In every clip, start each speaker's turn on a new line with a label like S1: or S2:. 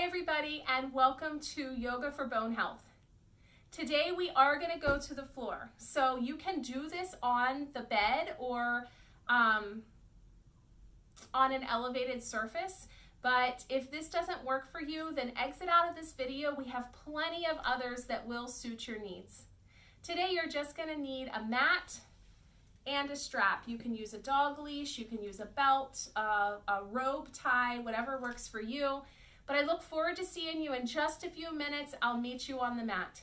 S1: Hi everybody, and welcome to Yoga for Bone Health. Today we are going to go to the floor. So you can do this on the bed or on an elevated surface. But if this doesn't work for you, then exit out of this video. We have plenty of others that will suit your needs. Today you're just going to need a mat and a strap. You can use a dog leash, you can use a belt, a rope tie, whatever works for you. But I look forward to seeing you in just a few minutes. I'll meet you on the mat.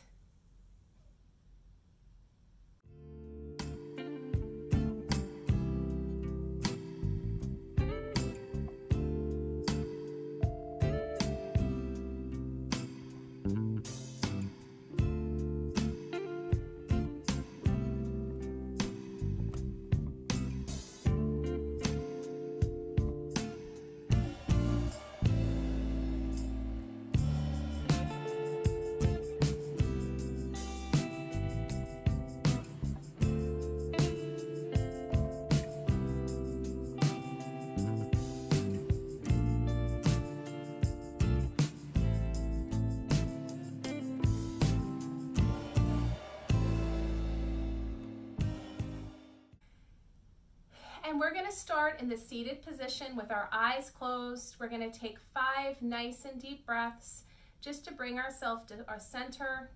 S1: And we're going to start in the seated position with our eyes closed. We're going to take 5 nice and deep breaths just to bring ourselves to our center.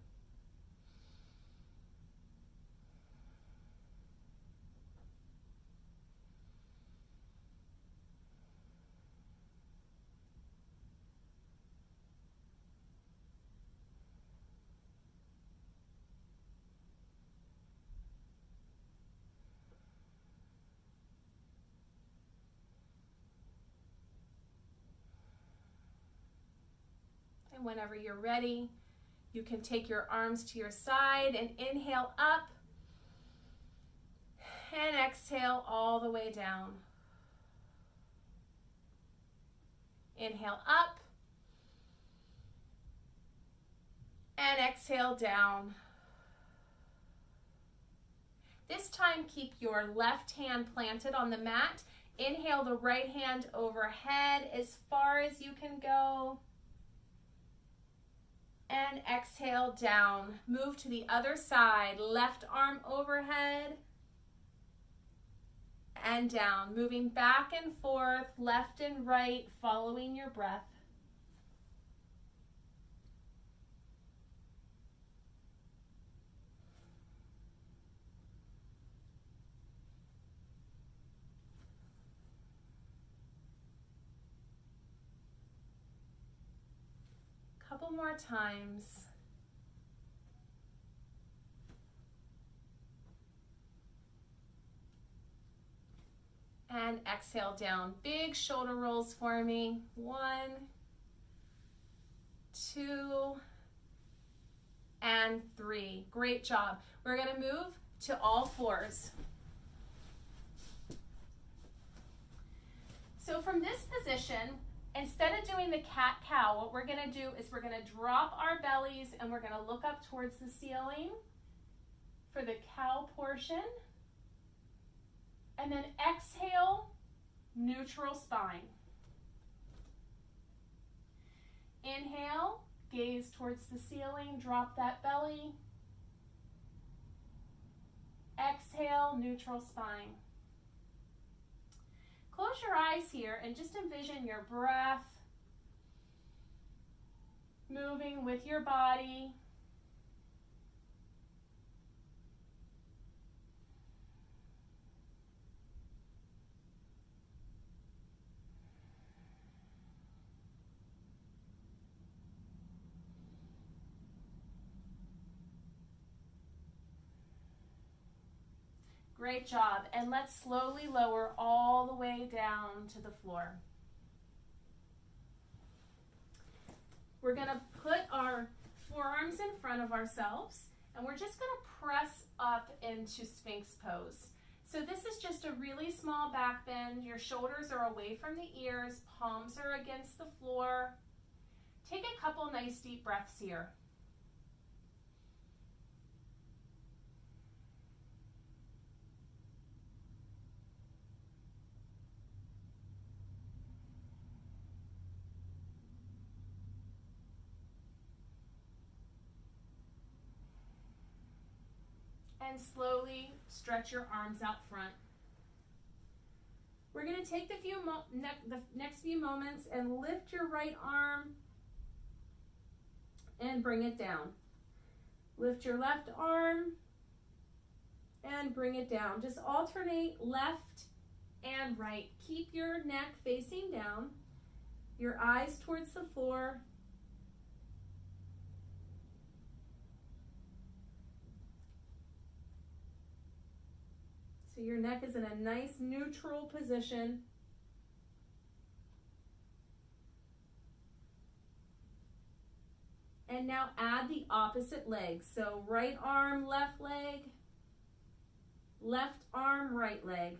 S1: And whenever you're ready, you can take your arms to your side and inhale up and exhale all the way down. Inhale up and exhale down. This time, keep your left hand planted on the mat. Inhale the right hand overhead as far as you can go. And exhale down. Move to the other side. Left arm overhead and down. Moving back and forth, left and right, following your breath. Couple more times. And exhale down. Big shoulder rolls for me. 1, 2, and 3. Great job. We're going to move to all fours. So from this position, instead of doing the cat-cow, what we're going to do is we're going to drop our bellies and we're going to look up towards the ceiling for the cow portion. And then exhale, neutral spine. Inhale, gaze towards the ceiling, drop that belly. Exhale, neutral spine. Close your eyes here and just envision your breath moving with your body. Great job. And let's slowly lower all the way down to the floor. We're going to put our forearms in front of ourselves and we're just going to press up into Sphinx pose. So this is just a really small back bend. Your shoulders are away from the ears, palms are against the floor. Take a couple nice deep breaths here. And slowly stretch your arms out front. We're going to take the next few moments and lift your right arm and bring it down. Lift your left arm and bring it down. Just alternate left and right. Keep your neck facing down, your eyes towards the floor. So your neck is in a nice neutral position. And now add the opposite leg. So right arm, left leg, left arm, right leg.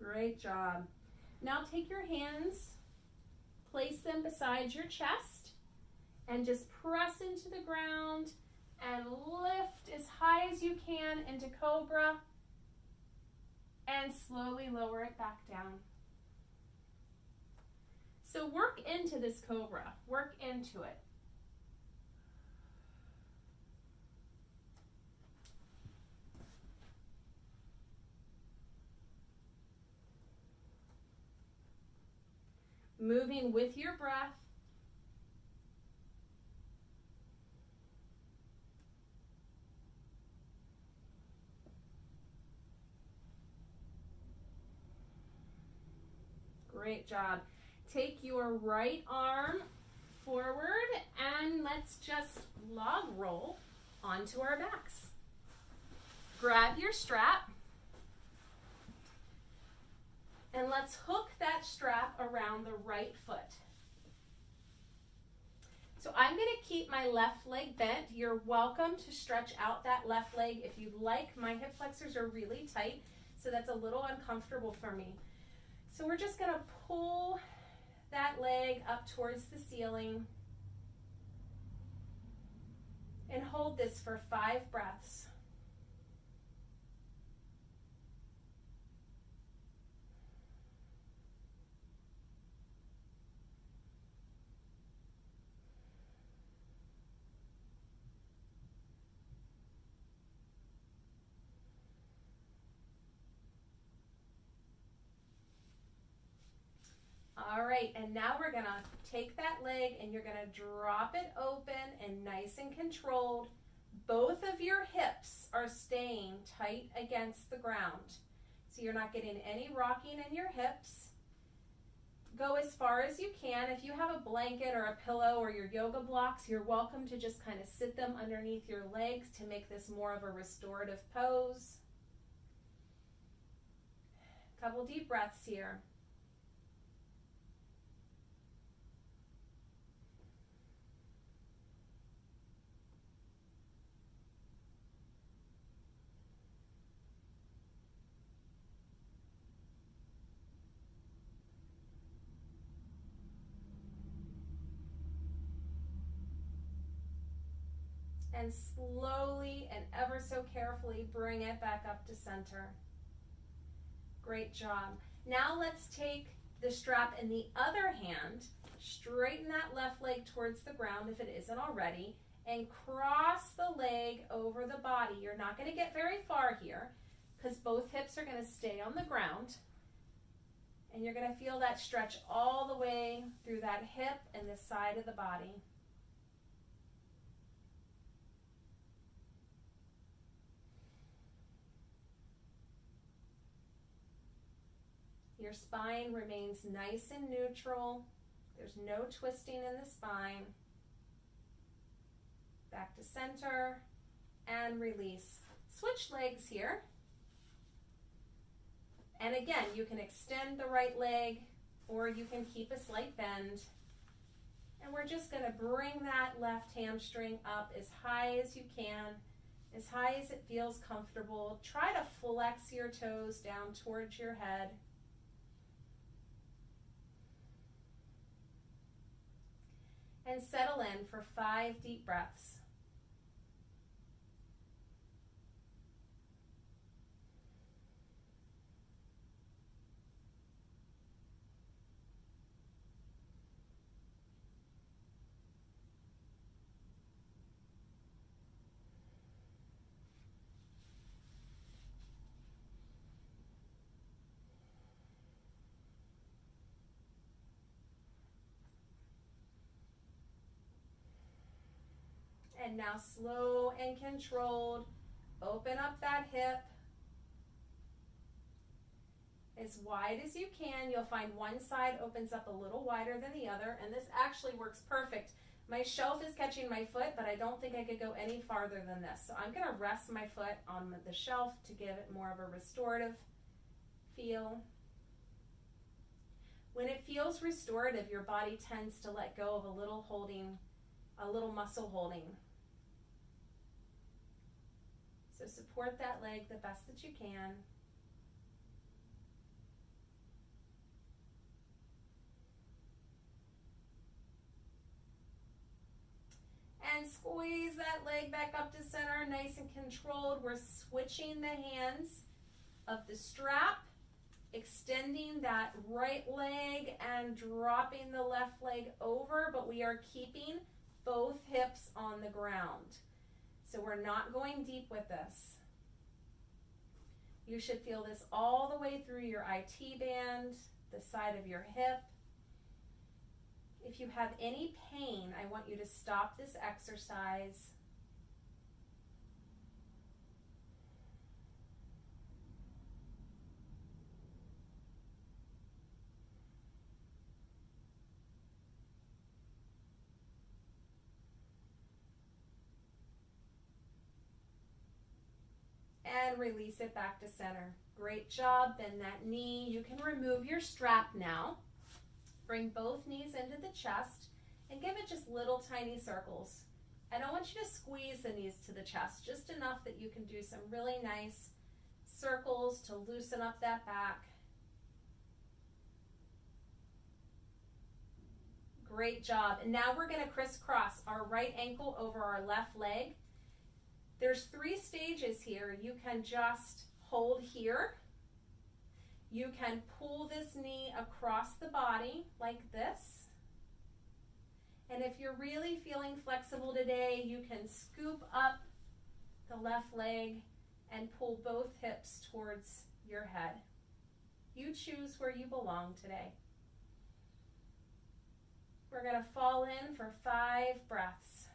S1: Great job. Now take your hands, place them beside your chest, and just press into the ground and lift as high as you can into Cobra and slowly lower it back down. So work into this Cobra, work into it. Moving with your breath. Great job. Take your right arm forward and let's just log roll onto our backs. Grab your strap. And let's hook that strap around the right foot. So I'm going to keep my left leg bent. You're welcome to stretch out that left leg if you'd like. My hip flexors are really tight, so that's a little uncomfortable for me. So we're just going to pull that leg up towards the ceiling and hold this for 5 breaths. All right, and now we're gonna take that leg and you're gonna drop it open and nice and controlled. Both of your hips are staying tight against the ground. So you're not getting any rocking in your hips. Go as far as you can. If you have a blanket or a pillow or your yoga blocks, you're welcome to just kind of sit them underneath your legs to make this more of a restorative pose. Couple deep breaths here. And slowly and ever so carefully bring it back up to center. Great job. Now let's take the strap in the other hand, straighten that left leg towards the ground if it isn't already, and cross the leg over the body. You're not going to get very far here because both hips are going to stay on the ground. And you're going to feel that stretch all the way through that hip and the side of the body. Your spine remains nice and neutral. There's no twisting in the spine. Back to center and release. Switch legs here. And again, you can extend the right leg or you can keep a slight bend. And we're just going to bring that left hamstring up as high as you can, as high as it feels comfortable. Try to flex your toes down towards your head. And settle in for 5 deep breaths. And now slow and controlled, open up that hip as wide as you can. You'll find one side opens up a little wider than the other, and this actually works perfect. My shelf is catching my foot, but I don't think I could go any farther than this. So I'm going to rest my foot on the shelf to give it more of a restorative feel. When it feels restorative, your body tends to let go of a little muscle holding. So support that leg the best that you can. And squeeze that leg back up to center, nice and controlled. We're switching the hands of the strap, extending that right leg and dropping the left leg over, but we are keeping both hips on the ground. So we're not going deep with this. You should feel this all the way through your IT band, the side of your hip. If you have any pain, I want you to stop this exercise. And release it back to center. Great job. Bend that knee. You can remove your strap now. Bring both knees into the chest and give it just little tiny circles. I don't want you to squeeze the knees to the chest, just enough that you can do some really nice circles to loosen up that back. Great job. And now we're going to crisscross our right ankle over our left leg. There's 3 stages here. You can just hold here. You can pull this knee across the body like this. And if you're really feeling flexible today, you can scoop up the left leg and pull both hips towards your head. You choose where you belong today. We're going to fall in for 5 breaths.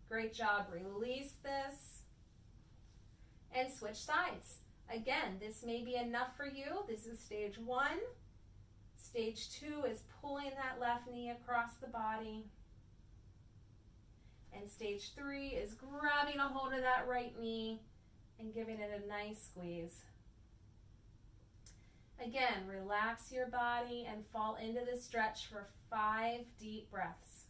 S1: Great job. Release this and switch sides. Again, this may be enough for you. This is stage 1. Stage 2 is pulling that left knee across the body. And stage 3 is grabbing a hold of that right knee and giving it a nice squeeze. Again, relax your body and fall into the stretch for 5 deep breaths.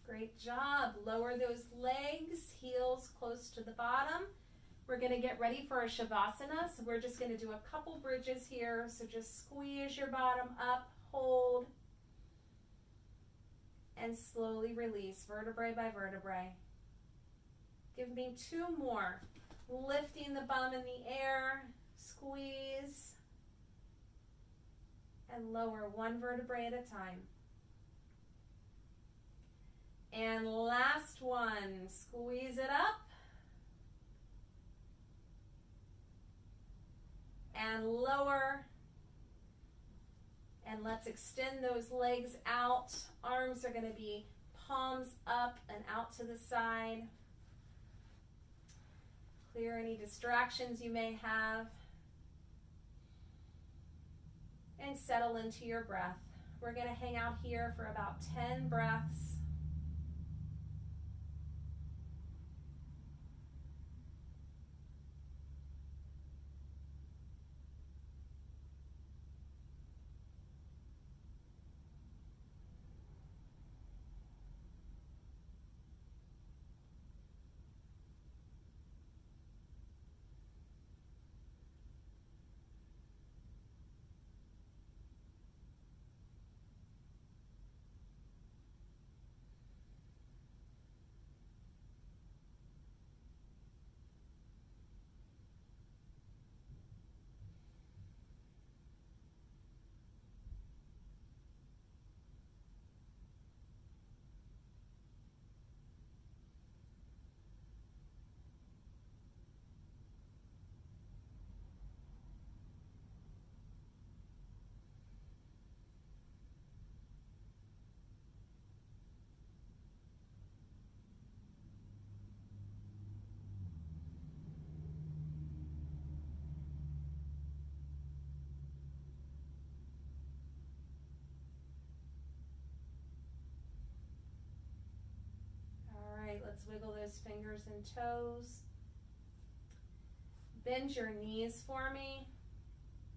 S1: Great job. Lower those legs, heels close to the bottom. We're going to get ready for a Shavasana. So we're just going to do a couple bridges here. So just squeeze your bottom up, hold, and slowly release vertebrae by vertebrae. Give me 2 more. Lifting the bum in the air, squeeze, and lower 1 vertebrae at a time. And last one, squeeze it up and lower. And let's extend those legs out. Arms are going to be palms up and out to the side. Clear any distractions you may have. And settle into your breath. We're going to hang out here for about 10 breaths. Let's wiggle those fingers and toes. Bend your knees for me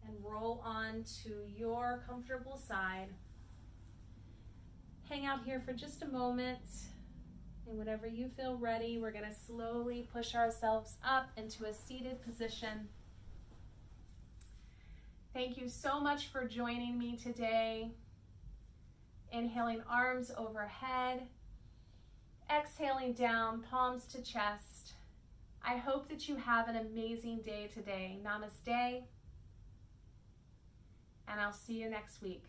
S1: and roll on to your comfortable side. Hang out here for just a moment, and whenever you feel ready, we're going to slowly push ourselves up into a seated position. Thank you so much for joining me today. Inhaling, arms overhead. Exhaling down, palms to chest. I hope that you have an amazing day today. Namaste, and I'll see you next week.